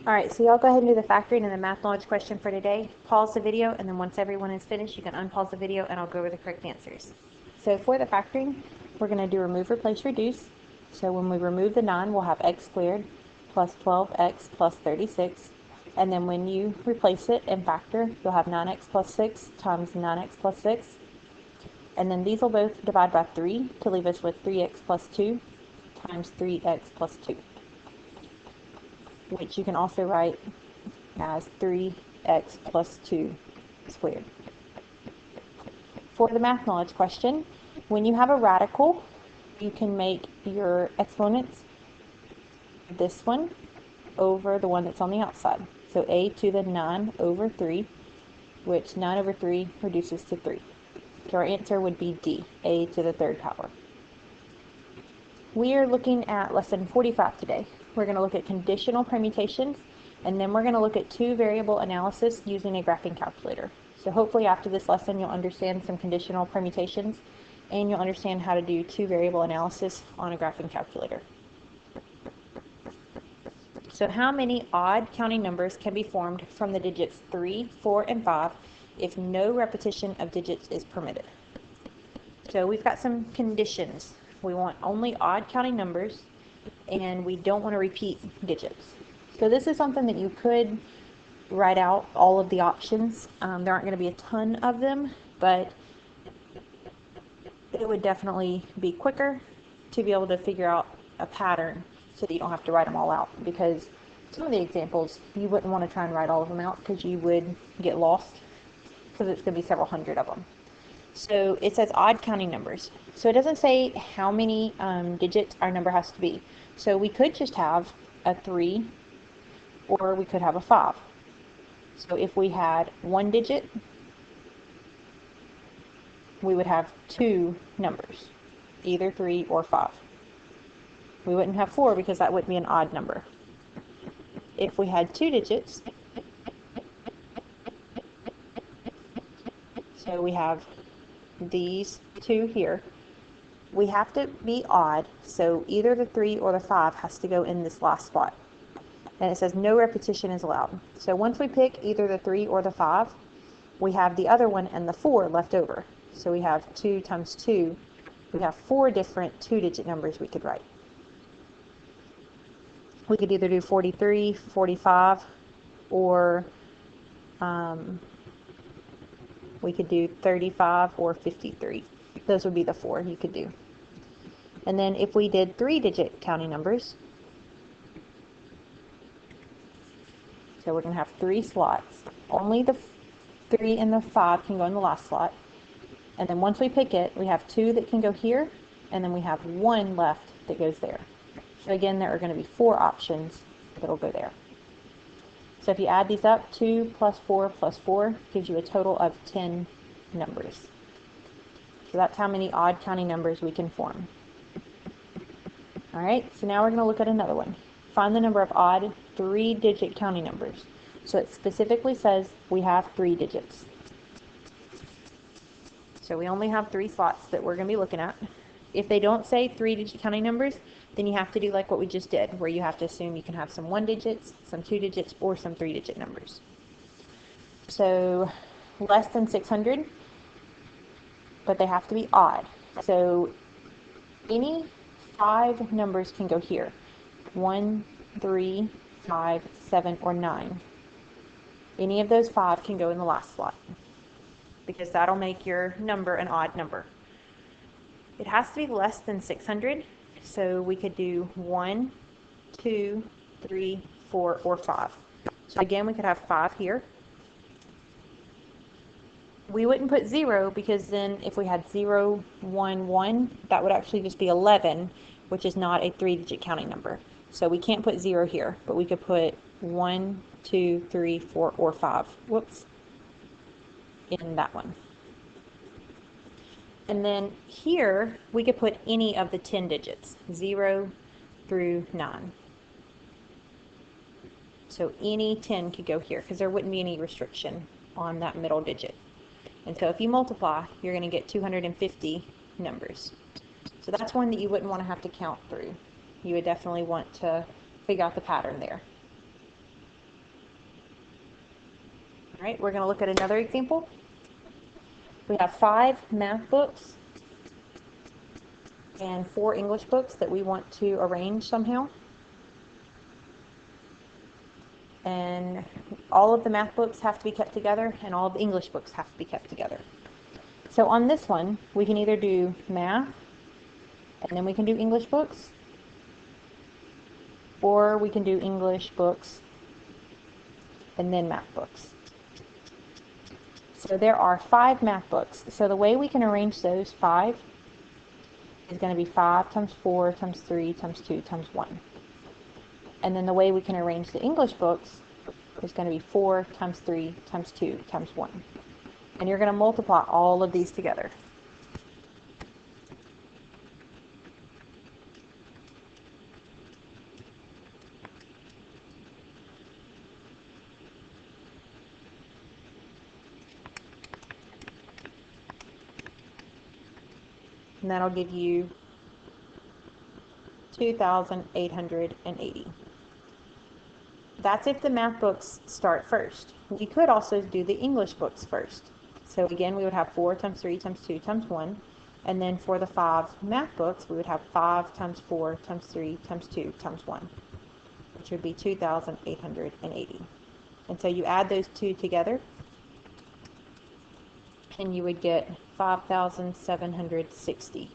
Alright, so y'all go ahead and do the factoring and the math knowledge question for today. Pause the video, and then once everyone is finished, you can unpause the video and I'll go over the correct answers. So for the factoring, we're going to do remove, replace, reduce. So when we remove the 9, we'll have x squared plus 12x plus 36. And then when you replace it and factor, you'll have 9x plus 6 times 9x plus 6. And then these will both divide by 3 to leave us with 3x plus 2 times 3x plus 2, which you can also write as 3x plus 2 squared. For the math knowledge question, when you have a radical, you can make your exponents this one over the one that's on the outside. So a to the 9 over 3, which 9 over 3 reduces to 3. So our answer would be D, a to the 3rd power. We are looking at lesson 45 today. We're going to look at conditional permutations, and then we're going to look at two variable analysis using a graphing calculator. So hopefully after this lesson you'll understand some conditional permutations and you'll understand how to do two variable analysis on a graphing calculator. So how many odd counting numbers can be formed from the digits 3, 4, and 5 if no repetition of digits is permitted? So we've got some conditions. We want only odd counting numbers, and we don't want to repeat digits. So this is something that you could write out all of the options. There aren't going to be a ton of them, but it would definitely be quicker to be able to figure out a pattern so that you don't have to write them all out, because some of the examples you wouldn't want to try and write all of them out because you would get lost, because it's going to be several hundred of them. So it says odd counting numbers. So it doesn't say how many digits our number has to be. So we could just have a 3, or we could have a 5. So if we had 1 digit, we would have 2 numbers, either 3 or 5. We wouldn't have 4 because that would be an odd number. If we had 2 digits, so we have these 2 here, we have to be odd, so either the 3 or the 5 has to go in this last spot. And it says no repetition is allowed. So once we pick either the 3 or the 5, we have the other one and the 4 left over. So we have 2 times 2. We have 4 different 2-digit numbers we could write. We could either do 43, 45, or we could do 35 or 53. Those would be the 4 you could do. And then if we did 3-digit counting numbers, so we're going to have 3 slots. Only the 3 and the 5 can go in the last slot. And then once we pick it, we have 2 that can go here, and then we have 1 left that goes there. So again, there are going to be 4 options that will go there. So if you add these up, 2 plus 4 plus 4 gives you a total of 10 numbers. So that's how many odd counting numbers we can form. Alright, so now we're going to look at another one. Find the number of odd 3-digit counting numbers. So it specifically says we have 3 digits. So we only have 3 slots that we're going to be looking at. If they don't say 3-digit counting numbers, then you have to do like what we just did, where you have to assume you can have some 1 digits, some 2 digits, or some 3-digit numbers. So less than 600, but they have to be odd. So any 5 numbers can go here. 1, 3, 5, 7, or 9. Any of those 5 can go in the last slot, because that'll make your number an odd number. It has to be less than 600, so we could do 1, 2, 3, 4, or 5. So again, we could have 5 here. We wouldn't put 0, because then if we had 0, 1, 1, that would actually just be 11, which is not a 3-digit counting number. So we can't put 0 here, but we could put 1, 2, 3, 4, or 5. Whoops. In that one. And then here, we could put any of the 10 digits, 0 through 9. So any 10 could go here, because there wouldn't be any restriction on that middle digit. And so if you multiply, you're going to get 250 numbers. So that's one that you wouldn't want to have to count through. You would definitely want to figure out the pattern there. All right, we're going to look at another example. We have 5 math books and 4 English books that we want to arrange somehow. And all of the math books have to be kept together, and all of the English books have to be kept together. So on this one, we can either do math, and then we can do English books, or we can do English books and then math books. So there are 5 math books. So the way we can arrange those 5 is going to be 5 times 4 times 3 times 2 times 1. And then the way we can arrange the English books is going to be 4 times 3 times 2 times 1. And you're going to multiply all of these together. And that'll give you 2,880. That's if the math books start first. We could also do the English books first. So again, we would have 4 times 3 times 2 times 1. And then for the 5 math books, we would have 5 times 4 times 3 times 2 times 1, which would be 2,880. And so you add those two together, and you would get 5,760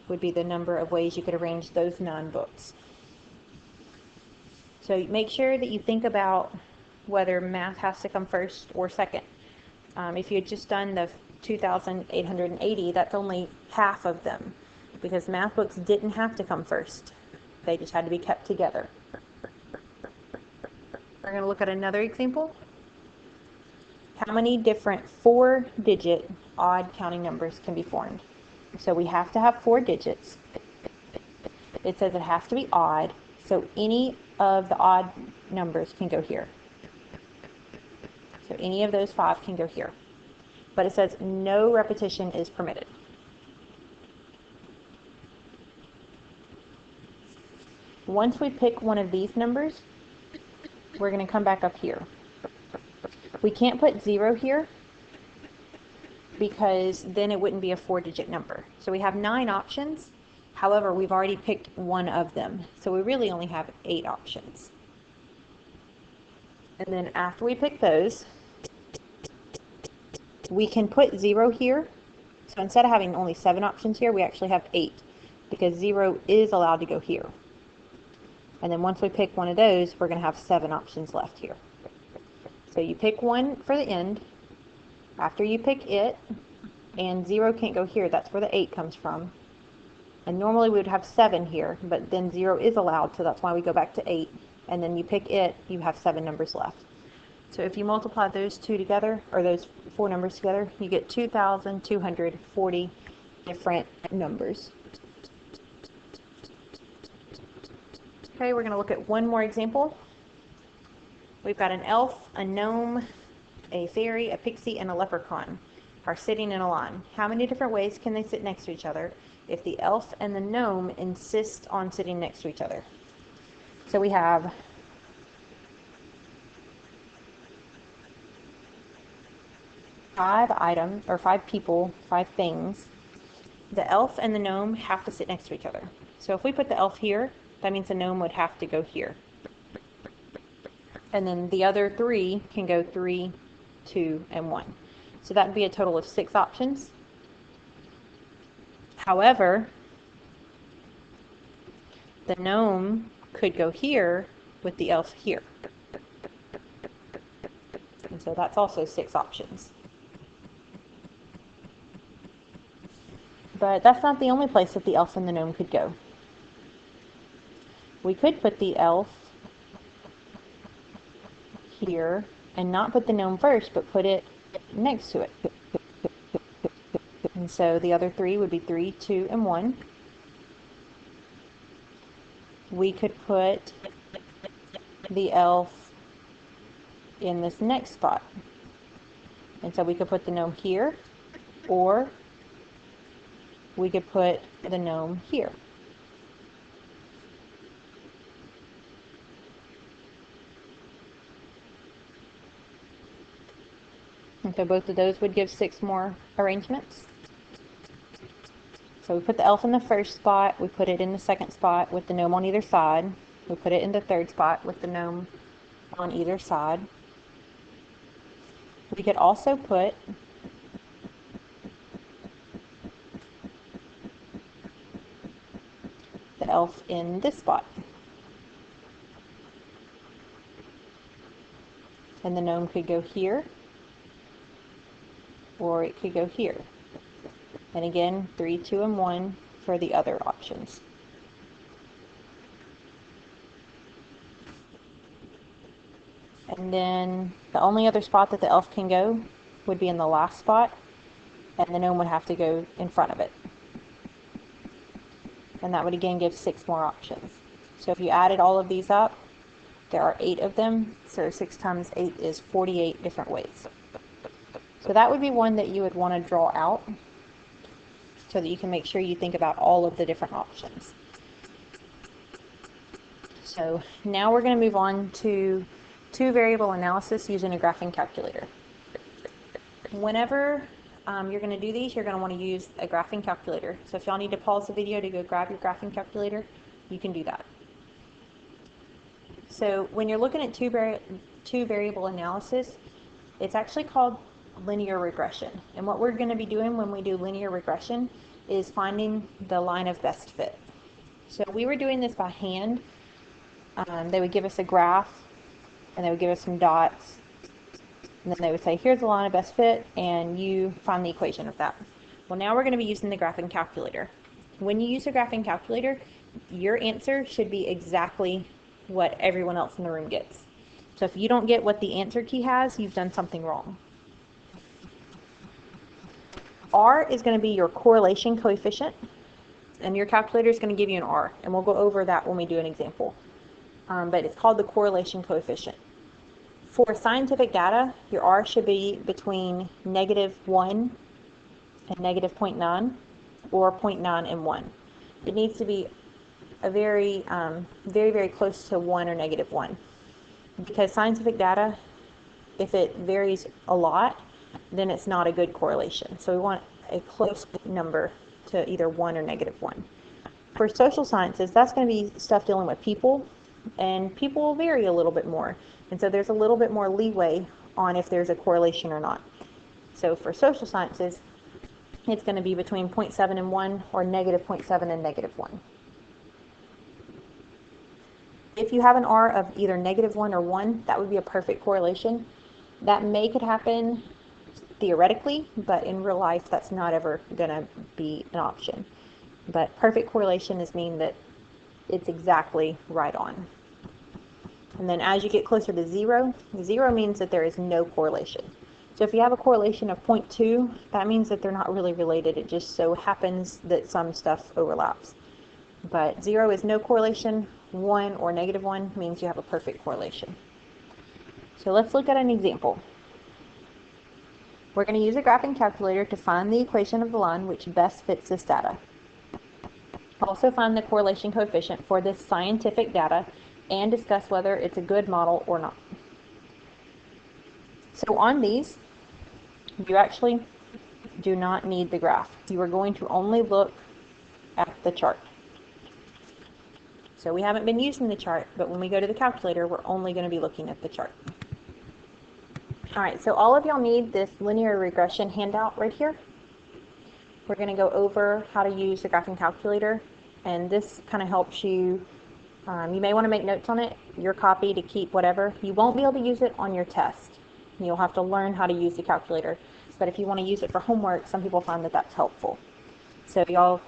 would be the number of ways you could arrange those 9 books. So make sure that you think about whether math has to come first or second. If you had just done the 2,880, that's only half of them, because math books didn't have to come first. They just had to be kept together. We're going to look at another example. How many different 4-digit odd counting numbers can be formed? So we have to have 4 digits. It says it has to be odd, so any of the odd numbers can go here. So any of those 5 can go here. But it says no repetition is permitted. Once we pick one of these numbers, we're going to come back up here. We can't put 0 here, because then it wouldn't be a 4-digit number. So we have 9 options. However, we've already picked one of them. So we really only have 8 options. And then after we pick those, we can put 0 here. So instead of having only 7 options here, we actually have 8, because 0 is allowed to go here. And then once we pick one of those, we're going to have 7 options left here. So you pick one for the end. After you pick it, and 0 can't go here, that's where the 8 comes from. And normally we would have 7 here, but then 0 is allowed, so that's why we go back to 8. And then you pick it, you have 7 numbers left. So if you multiply those 2 together, or those 4 numbers together, you get 2,240 different numbers. Okay, we're going to look at one more example. We've got an elf, a gnome, a fairy, a pixie, and a leprechaun are sitting in a line. How many different ways can they sit next to each other if the elf and the gnome insist on sitting next to each other? So we have 5 items, or 5 people, 5 things. The elf and the gnome have to sit next to each other. So if we put the elf here, that means the gnome would have to go here. And then the other 3 can go 3, 2, and 1. So that would be a total of 6 options. However, the gnome could go here with the elf here. And so that's also 6 options. But that's not the only place that the elf and the gnome could go. We could put the elf here and not put the gnome first, but put it next to it. And so the other 3 would be 3, 2, and 1. We could put the elf in this next spot. And so we could put the gnome here, or we could put the gnome here. And so both of those would give 6 more arrangements. So we put the elf in the first spot, we put it in the second spot with the gnome on either side, we put it in the third spot with the gnome on either side. We could also put the elf in this spot. And the gnome could go here, or it could go here. And again, 3, 2, and 1 for the other options. And then the only other spot that the elf can go would be in the last spot, and the gnome would have to go in front of it. And that would again give 6 more options. So if you added all of these up, there are 8 of them, so 6 times 8 is 48 different ways. So that would be one that you would want to draw out so that you can make sure you think about all of the different options. So now we're going to move on to 2 variable analysis using a graphing calculator. Whenever you're going to do these, you're going to want to use a graphing calculator. So if y'all need to pause the video to go grab your graphing calculator, you can do that. So when you're looking at two variable analysis, it's actually called linear regression. And what we're going to be doing when we do linear regression is finding the line of best fit. So we were doing this by hand. They would give us a graph, and they would give us some dots, and then they would say, here's the line of best fit, and you find the equation of that. Well, now we're going to be using the graphing calculator. When you use a graphing calculator, your answer should be exactly what everyone else in the room gets. So if you don't get what the answer key has, you've done something wrong. R is going to be your correlation coefficient, and your calculator is going to give you an R, and we'll go over that when we do an example. But it's called the correlation coefficient. For scientific data, your R should be between -1 and -0.9, or 0.9 and 1. It needs to be a very, very close to 1 or -1. Because scientific data, if it varies a lot, then it's not a good correlation. So we want a close number to either 1 or -1. For social sciences, that's going to be stuff dealing with people, and people will vary a little bit more. And so there's a little bit more leeway on if there's a correlation or not. So for social sciences, it's going to be between 0.7 and 1, or -0.7 and -1. If you have an R of either -1 or 1, that would be a perfect correlation. That could happen theoretically, but in real life, that's not ever going to be an option. But perfect correlation is mean that it's exactly right on. And then as you get closer to 0, 0 means that there is no correlation. So if you have a correlation of 0.2, that means that they're not really related. It just so happens that some stuff overlaps. But 0 is no correlation. 1 or -1 means you have a perfect correlation. So let's look at an example. We're going to use a graphing calculator to find the equation of the line which best fits this data. Also find the correlation coefficient for this scientific data and discuss whether it's a good model or not. So on these, you actually do not need the graph. You are going to only look at the chart. So we haven't been using the chart, but when we go to the calculator, we're only going to be looking at the chart. All right, so all of y'all need this linear regression handout right here. We're going to go over how to use the graphing calculator, and this kind of helps you. You may want to make notes on it, your copy to keep whatever. You won't be able to use it on your test. You'll have to learn how to use the calculator. But if you want to use it for homework, some people find that that's helpful. So y'all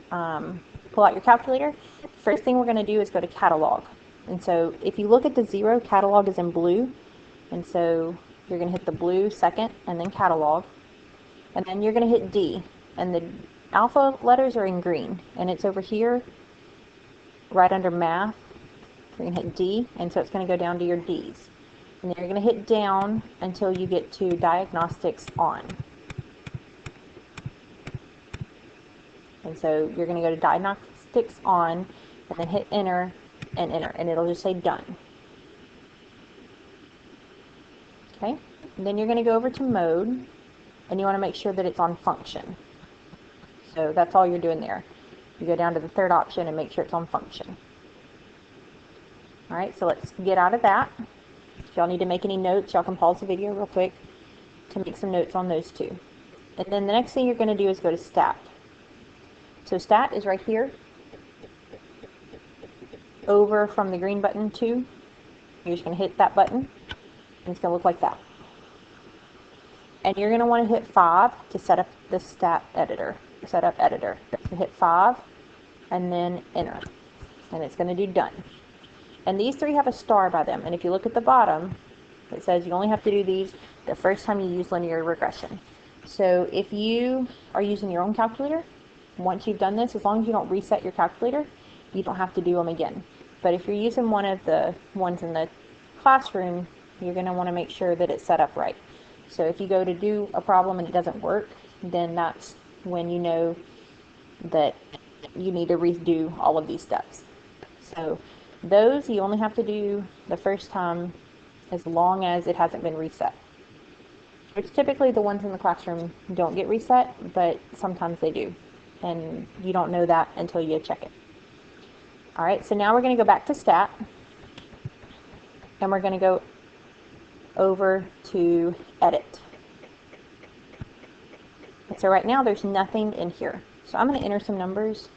pull out your calculator. First thing we're going to do is go to catalog. And so if you look at the 0, catalog is in blue. And so you're going to hit the blue second and then catalog. And then you're going to hit D. And the alpha letters are in green. And it's over here right under math. You're going to hit D. And so it's going to go down to your Ds. And then you're going to hit down until you get to diagnostics on. And so you're going to go to diagnostics on and then hit enter and enter. And it'll just say done. Okay. And then you're going to go over to mode, and you want to make sure that it's on function. So that's all you're doing there. You go down to the third option and make sure it's on function. Alright, so let's get out of that. If y'all need to make any notes, y'all can pause the video real quick to make some notes on those two. And then the next thing you're going to do is go to stat. So stat is right here, over from the green button to, you're just going to hit that button, and it's going to look like that. And you're going to want to hit 5 to set up the stat editor, setup editor. So hit 5 and then enter, and it's going to do done. And these three have a star by them, and if you look at the bottom, it says you only have to do these the first time you use linear regression. So if you are using your own calculator, once you've done this, as long as you don't reset your calculator, you don't have to do them again. But if you're using one of the ones in the classroom, you're going to want to make sure that it's set up right. So if you go to do a problem and it doesn't work, then that's when you know that you need to redo all of these steps. So those you only have to do the first time as long as it hasn't been reset. Which typically the ones in the classroom don't get reset, but sometimes they do. And you don't know that until you check it. Alright, so now we're going to go back to stat. And we're going to go over to edit. And so right now there's nothing in here. So I'm going to enter some numbers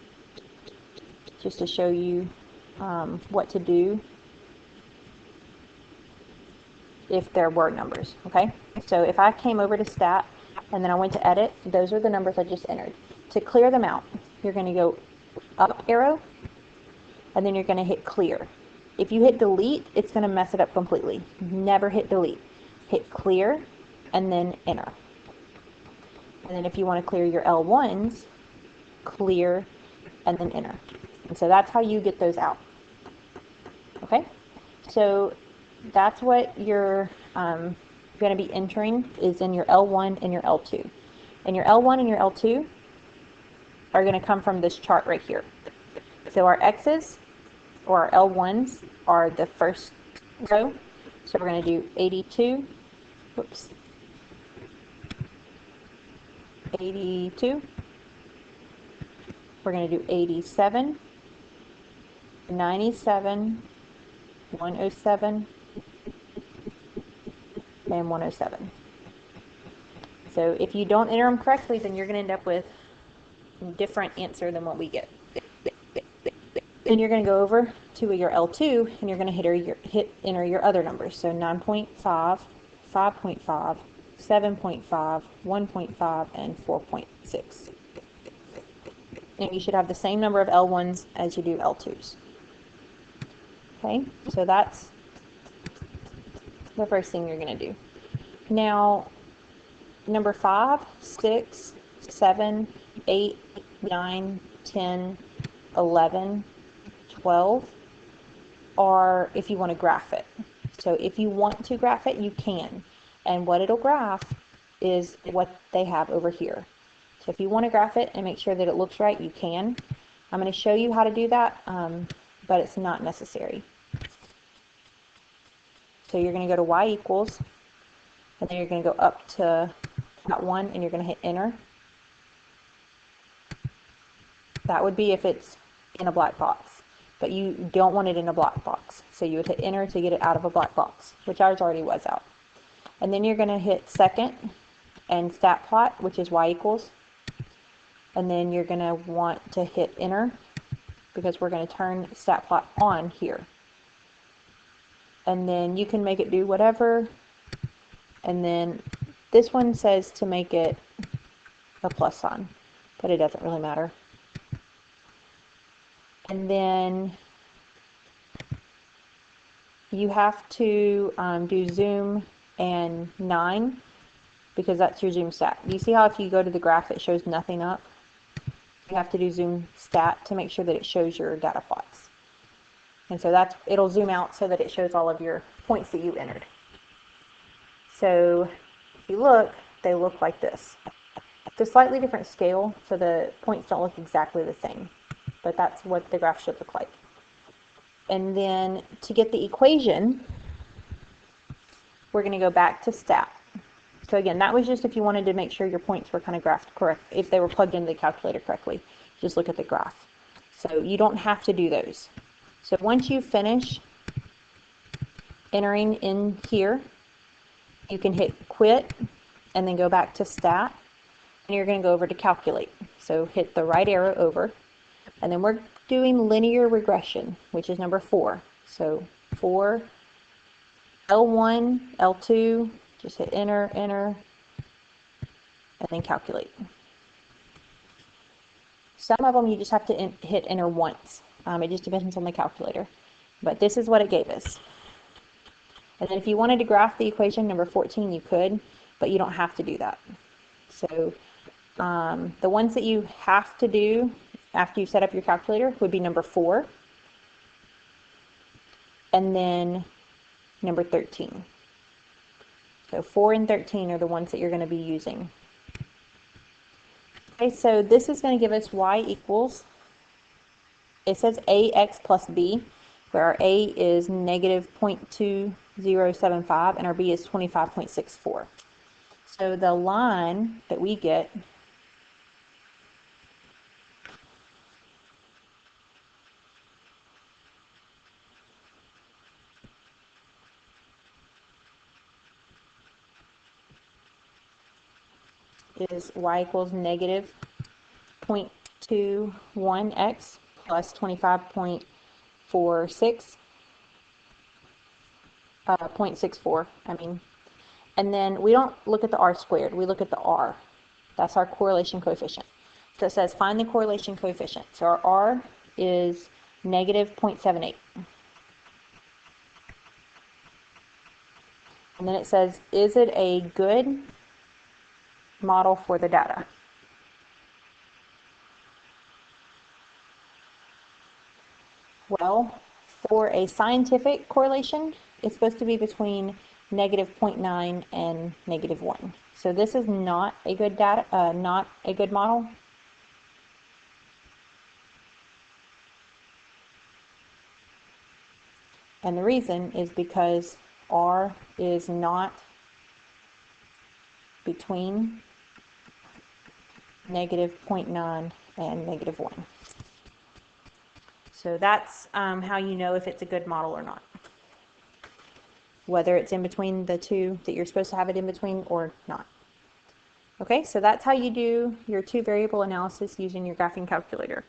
just to show you what to do if there were numbers, okay? So if I came over to stat and then I went to edit, those are the numbers I just entered. To clear them out, you're going to go up arrow and then you're going to hit clear. If you hit delete, it's going to mess it up completely. Never hit delete. Hit clear and then enter. And then if you want to clear your L1s, clear and then enter. And so that's how you get those out. Okay? So that's what you're going to be entering is in your L1 and your L2. And your L1 and your L2 are going to come from this chart right here. So our X's or our L1s are the first row. So we're going to do 82. Whoops. 82. We're going to do 87, 97, 107, and 107. So if you don't enter them correctly, then you're going to end up with a different answer than what we get. Then you're going to go over to your L2 and you're going to enter your other numbers. So 9.5, 5.5, 7.5, 1.5, and 4.6. And you should have the same number of L1s as you do L2s. Okay, so that's the first thing you're going to do. Now, number 5, 6, 7, 8, 9, 10, 11, 12 are if you want to graph it. So if you want to graph it, you can. And what it'll graph is what they have over here. So if you want to graph it and make sure that it looks right, you can. I'm going to show you how to do that, but it's not necessary. So you're going to go to y equals, and then you're going to go up to that one, and you're going to hit enter. That would be if it's in a black box, but you don't want it in a black box. So you would hit enter to get it out of a black box, which ours already was out. And then you're going to hit second and stat plot, which is y equals. And then you're going to want to hit enter because we're going to turn stat plot on here. And then you can make it do whatever. And then this one says to make it a plus sign, but it doesn't really matter. And then you have to do zoom and 9 because that's your zoom stat. You see how if you go to the graph it shows nothing up? You have to do zoom stat to make sure that it shows your data plots. And so it'll zoom out so that it shows all of your points that you entered. So if you look, they look like this. It's a slightly different scale, so the points don't look exactly the same. But that's what the graph should look like. And then to get the equation, we're going to go back to stat. So again, that was just if you wanted to make sure your points were kind of graphed correct, if they were plugged into the calculator correctly. Just look at the graph. So you don't have to do those. So once you finish entering in here, you can hit quit and then go back to stat, and you're going to go over to calculate. So hit the right arrow over, and then we're doing linear regression, which is number 4. So 4, L1, L2, just hit enter, enter, and then calculate. Some of them you just have to hit enter once. It just depends on the calculator. But this is what it gave us. And then if you wanted to graph the equation number 14, you could, but you don't have to do that. So the ones that you have to do after you set up your calculator would be number 4, and then number 13. So 4 and 13 are the ones that you're going to be using. Okay, so this is going to give us y equals, it says ax plus b, where our a is negative 0.2075 and our b is 25.64. So the line that we get is y equals negative 0.21x plus 25.46, 0.64, I mean. And then we don't look at the r squared, we look at the r. That's our correlation coefficient. So it says find the correlation coefficient. So our r is negative 0.78. And then it says, is it a good model for the data? Well, for a scientific correlation, it's supposed to be between negative 0.9 and negative 1. So this is not a good not a good model. And the reason is because R is not between negative 0.9 and negative 1. So that's how you know if it's a good model or not. Whether it's in between the two that you're supposed to have it in between or not. Okay, so that's how you do your 2 variable analysis using your graphing calculator.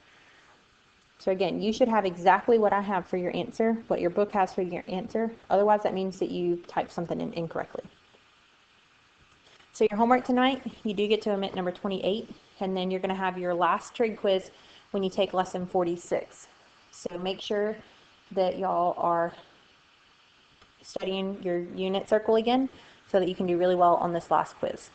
So again, you should have exactly what I have for your answer, what your book has for your answer. Otherwise, that means that you typed something in incorrectly. So your homework tonight, you do get to omit number 28, and then you're going to have your last trig quiz when you take lesson 46. So make sure that y'all are studying your unit circle again so that you can do really well on this last quiz.